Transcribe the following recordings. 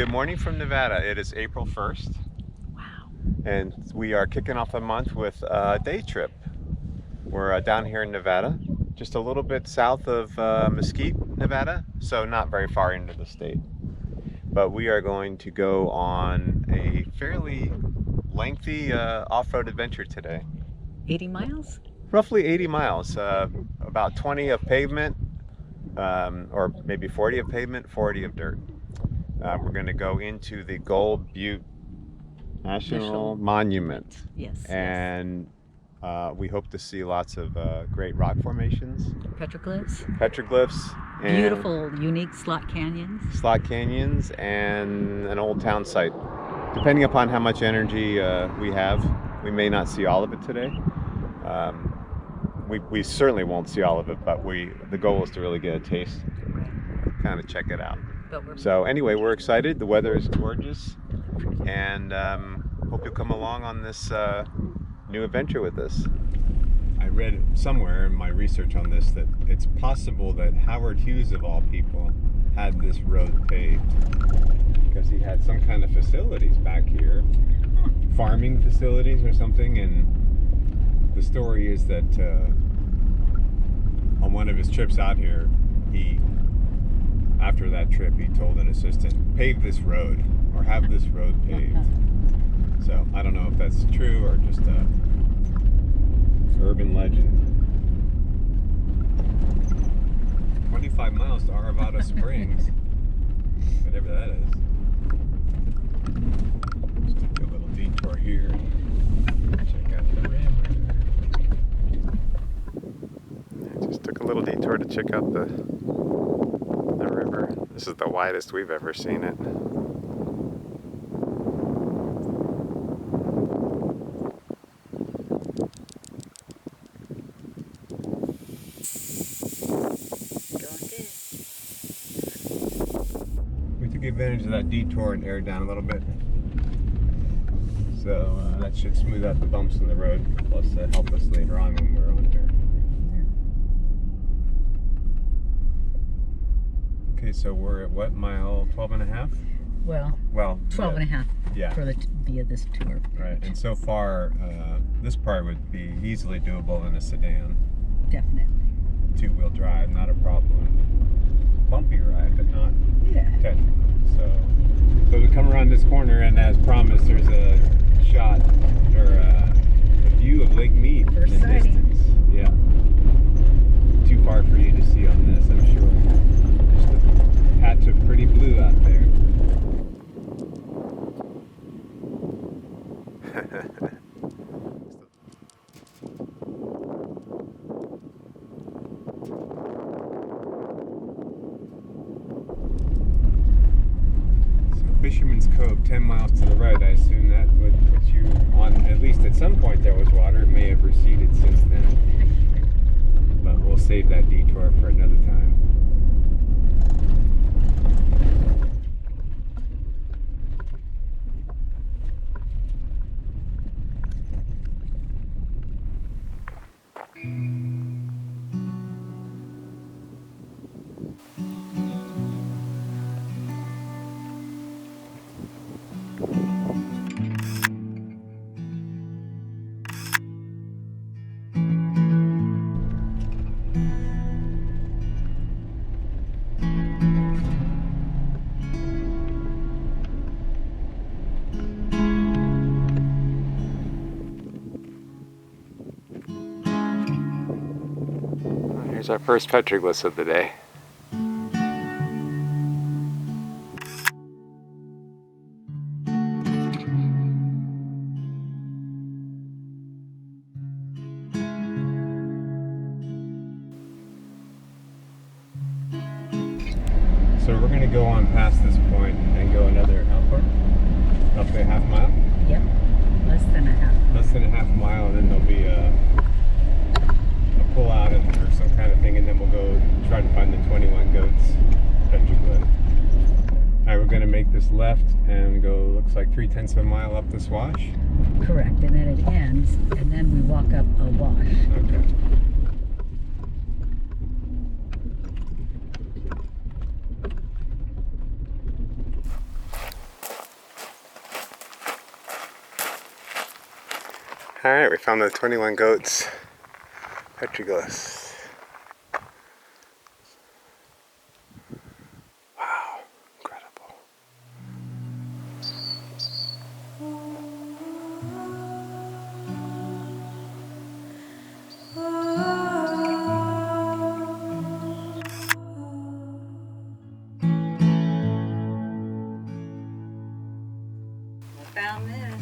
Good morning from Nevada. It is April 1st. Wow. And we are kicking off the month with a day trip. We're down here in Nevada, just a little bit south of Mesquite, Nevada, so not very far into the state. But we are going to go on a fairly lengthy off-road adventure today. 80 miles? Roughly 80 miles, about 20 of pavement, or maybe 40 of pavement, 40 of dirt. We're going to go into the Gold Butte National Monument. Yes. And we hope to see lots of great rock formations. Petroglyphs. And beautiful, unique slot canyons. And an old town site. Depending upon how much energy we have, we may not see all of it today. We certainly won't see all of it, but the goal is to really get a taste, kind of check it out. So anyway, we're excited. The weather is gorgeous, and hope you'll come along on this new adventure with us. I read somewhere in my research on this that it's possible that Howard Hughes, of all people, had this road paved because he had some kind of facilities back here, farming facilities or something, and the story is that on one of his trips out here, after that trip, he told an assistant, pave this road, or have this road paved. So, I don't know if that's true or just a urban legend. 25 miles to Arvada Springs, whatever that is. Just take a little detour here and check out the river. Just took a little detour to check out the river. This is the widest we've ever seen it. We took advantage of that detour and aired down a little bit. So that should smooth out the bumps in the road, plus help us later on when we're on here. Okay, so we're at what, mile 12 and a half? Well 12 and a half yeah. via this tour. Right, and so far, this part would be easily doable in a sedan. Definitely. Two-wheel drive, not a problem. Bumpy ride, but not technical. So we come around this corner, and as promised, there's a shot, or a view of Lake Mead in the distance. Yeah. Too far for you to see on this, I'm sure. Just a patch of pretty blue out there. Fisherman's Cove, 10 miles to the right. I assume that would put you on, at least at some point there was water. It may have receded since then. But we'll save that detour for another time. Here's our first petroglyphs of the day. So we're going to go on past this point and go another, how far? Roughly a half mile? Yep, less than a half. Less than a half mile, and then there'll be a pull out or some kind of thing, and then we'll go try to find the 21 Goats Petroglyph. Alright, we're going to make this left and go, looks like 3/10 of a mile up this wash. Correct, and then it ends, and then we walk up a wash. Okay. Alright, we found the 21 Goats Petroglyphs. Wow, incredible. I found this.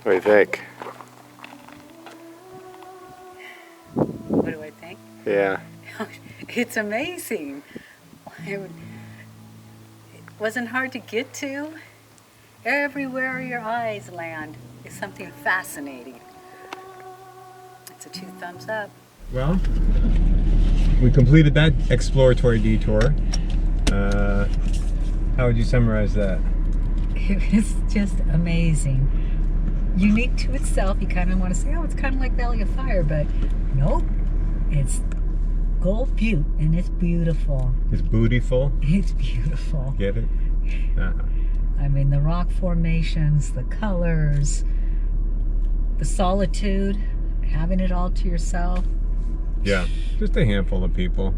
What do you think? What do I think? Yeah. It's amazing. It wasn't hard to get to. Everywhere your eyes land is something fascinating. It's a 2 thumbs up. Well, we completed that exploratory detour. How would you summarize that? It was just amazing. Unique to itself. You kind of want to say, oh, it's kind of like Valley of Fire, but nope. It's Gold Butte, and it's beautiful. It's bootyful. It's beautiful. Get it? I mean, the rock formations, the colors, the solitude, having it all to yourself. Yeah, just a handful of people.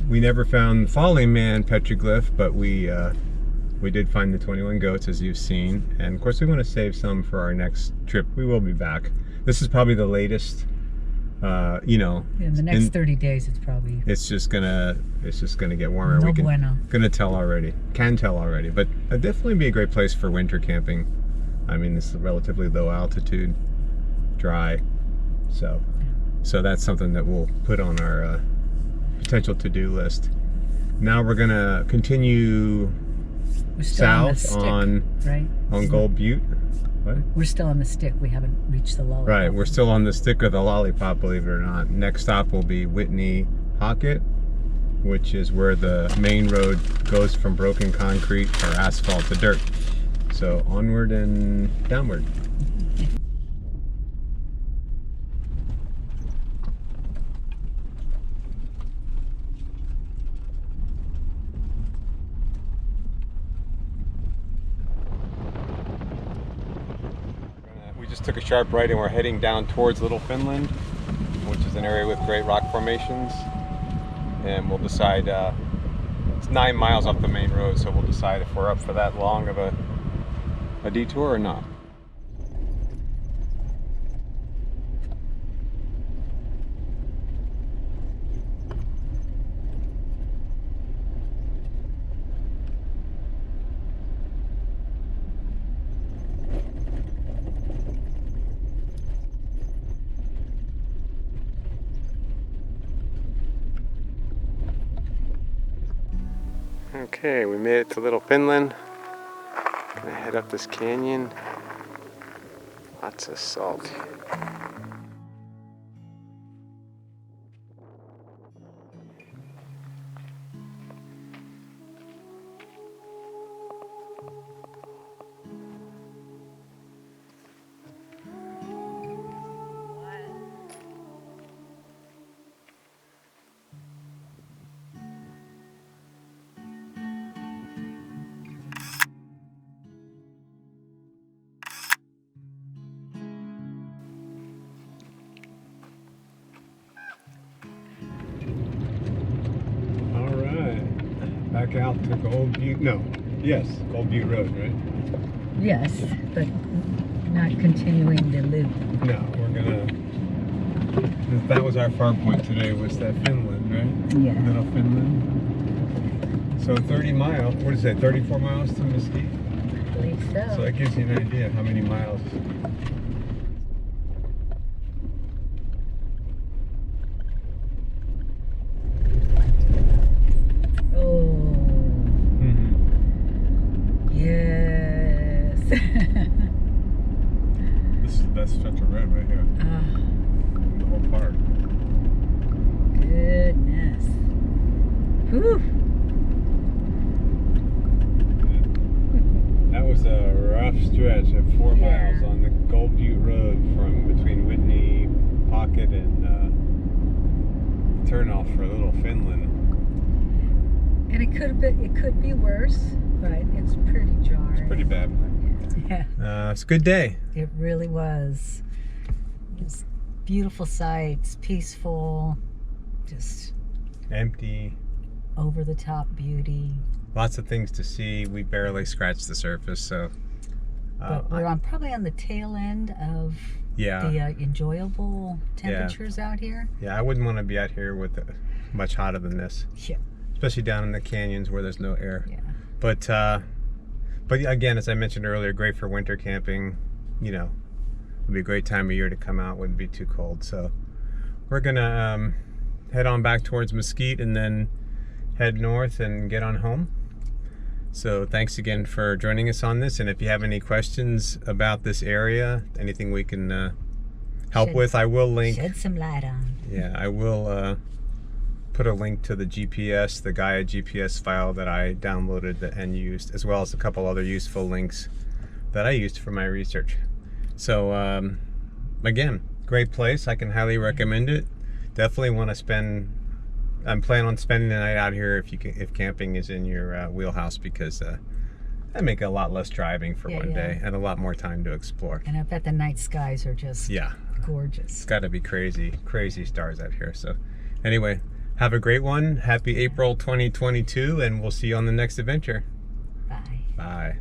We never found Falling Man Petroglyph, but we did find the 21 goats, as you've seen. And of course, we want to save some for our next trip. We will be back. This is probably the latest. You know, in the next 30 days, it's probably. It's just gonna get warmer. No we can bueno. Can tell already, but it'd definitely be a great place for winter camping. I mean, this is relatively low altitude, dry, so that's something that we'll put on our potential to-do list. Now we're gonna continue south on Gold Butte. What? We're still on the stick. We haven't reached the lollipop. Right, we're still on the stick of the lollipop, believe it or not. Next stop will be Whitney Pocket, which is where the main road goes from broken concrete or asphalt to dirt. So onward and downward. Took a sharp right and we're heading down towards Little Finland, which is an area with great rock formations, and we'll decide, it's 9 miles off the main road, so we'll decide if we're up for that long of a detour or not. Okay, we made it to Little Finland. Gonna head up this canyon. Lots of salt. Back out to Gold Butte, Gold Butte Road, right? Yes, but not continuing the loop. No, we're gonna, that was our far point today, was that Finland, right? Yeah. Little Finland. So 30 miles, what is that, 34 miles to Mesquite? I believe so. So that gives you an idea of how many miles. This is the best stretch of road right here. The whole park. Goodness. Whew. That was a rough stretch of 4 miles on the Gold Butte Road from between Whitney Pocket and turnoff for Little Finland. And it could be worse, but it's pretty jarring. It's pretty bad. Yeah. It's a good day. It really was. Just beautiful sights, peaceful, just empty, over the top beauty. Lots of things to see. We barely scratched the surface, so. But we're probably on the tail end of the enjoyable temperatures out here. Yeah, I wouldn't want to be out here with much hotter than this. Yeah. Especially down in the canyons where there's no air. Yeah. But again, as I mentioned earlier, great for winter camping. You know, would be a great time of year to come out. Wouldn't be too cold. So we're gonna head on back towards Mesquite and then head north and get on home. So thanks again for joining us on this. And if you have any questions about this area, anything we can help with, I will link. Shed some light on. Yeah, I will put a link to the GPS, the Gaia GPS file that I downloaded and used, as well as a couple other useful links that I used for my research. So again, great place. I can highly recommend it. Definitely want to spend. I'm planning on spending the night out here if camping is in your wheelhouse, because I make a lot less driving for one day and a lot more time to explore. And I bet the night skies are just gorgeous. It's got to be crazy stars out here. So anyway, have a great one. Happy April 2022, and we'll see you on the next adventure. Bye. Bye.